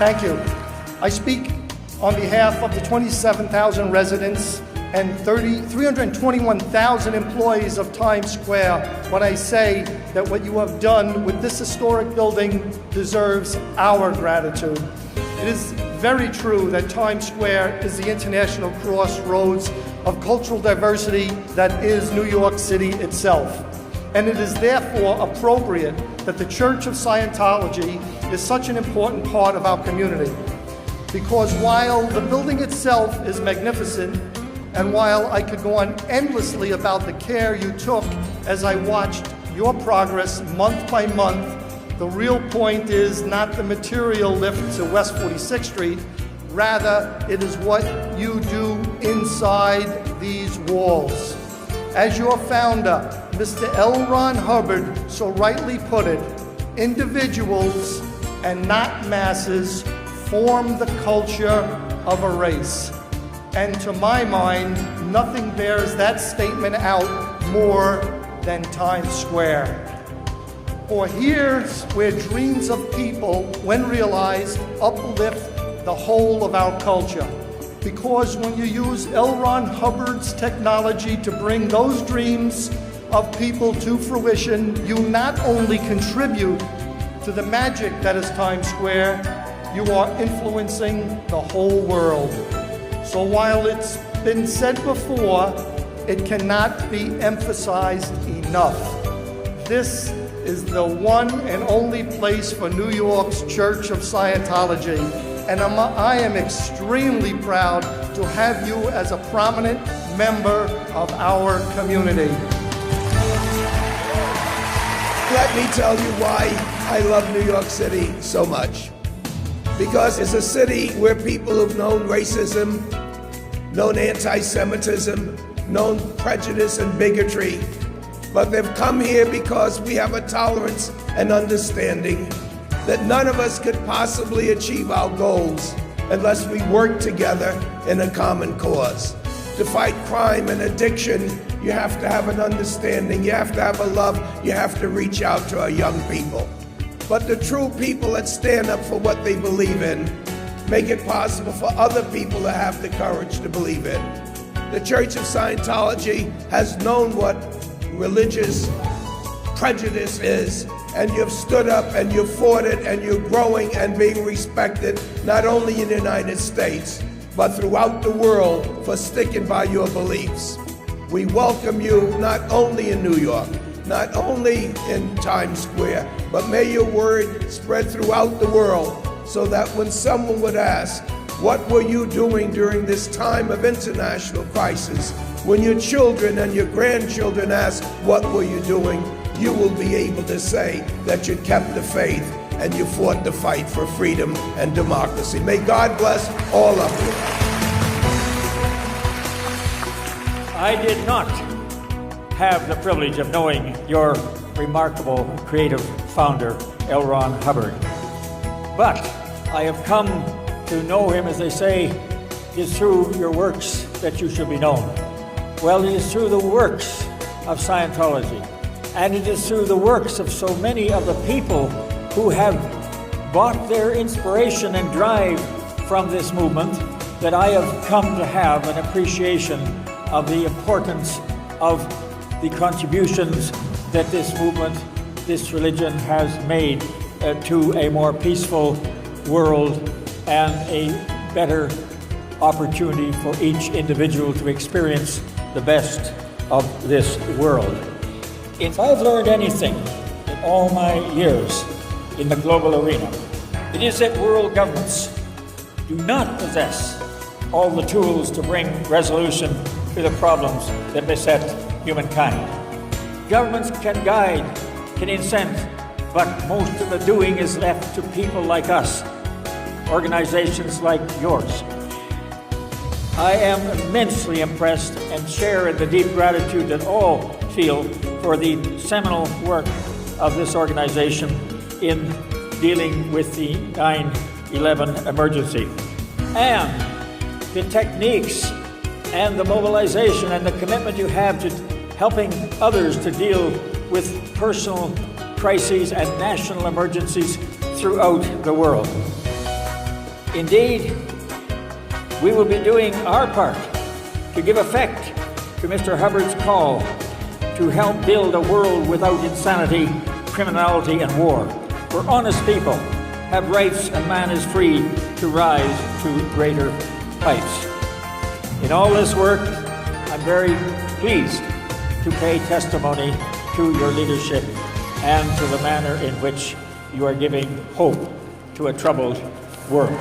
Thank you. I speak on behalf of the 27,000 residents and 321,000 employees of Times-square when I say that what you have done with this historic building deserves our gratitude. It is very true that Times-square is the international crossroads of cultural diversity that is New York City itself. And it is therefore appropriate that the Church of Scientology is such an important part of our community. Because while the building itself is magnificent, and while I could go on endlessly about the care you took as I watched your progress month by month, the real point is not the material lift to West 46th Street, rather it is what you do inside these walls. As your founder, Mr. L. Ron Hubbard so rightly put it, individuals and not masses form the culture of a race. And to my mind, nothing bears that statement out more than Times Square. For here's where dreams of people, when realized, uplift the whole of our culture. Because when you use L. Ron Hubbard's technology to bring those dreams of people to fruition, you not only contribute to the magic that is Times Square, you are influencing the whole world. So while it's been said before, it cannot be emphasized enough. This is the one and only place for New York's Church of Scientology. And I am extremely proud to have you as a prominent member of our community. Let me tell you why I love New York City so much. Because it's a city where people have known racism, known anti-Semitism, known prejudice and bigotry, but they've come here because we have a tolerance and understanding that none of us could possibly achieve our goals unless we work together in a common cause. To fight crime and addiction, you have to have an understanding, you have to have a love, you have to reach out to our young people. But the true people that stand up for what they believe in make it possible for other people to have the courage to believe in. The Church of Scientology has known what religious prejudice is, and you've stood up and you've fought it, and you're growing and being respected, not only in the United States, but throughout the world for sticking by your beliefs. We welcome you not only in New York, not only in Times Square, but may your word spread throughout the world so that when someone would ask, what were you doing during this time of international crisis? When your children and your grandchildren ask, what were you doing? You will be able to say that you kept the faith and you fought the fight for freedom and democracy. May God bless all of you. I did not have the privilege of knowing your remarkable creative founder, L. Ron Hubbard. But I have come to know him, as they say, it is through your works that you should be known. Well, it is through the works of Scientology, and it is through the works of so many of the people who have bought their inspiration and drive from this movement that I have come to have an appreciation of the importance of the contributions that this movement, this religion has made to a more peaceful world and a better opportunity for each individual to experience the best of this world. If I've learned anything in all my years in the global arena, it is that world governments do not possess all the tools to bring resolution to the problems that beset humankind. Governments can guide, can incent, but most of the doing is left to people like us, organizations like yours. I am immensely impressed and share in the deep gratitude that all feel for the seminal work of this organization in dealing with the 9/11 emergency, and the techniques and the mobilization and the commitment you have to helping others to deal with personal crises and national emergencies throughout the world. Indeed, we will be doing our part to give effect to Mr. Hubbard's call to help build a world without insanity, criminality, and war, where honest people have rights and man is free to rise to greater heights. In all this work, I'm very pleased to pay testimony to your leadership and to the manner in which you are giving hope to a troubled world.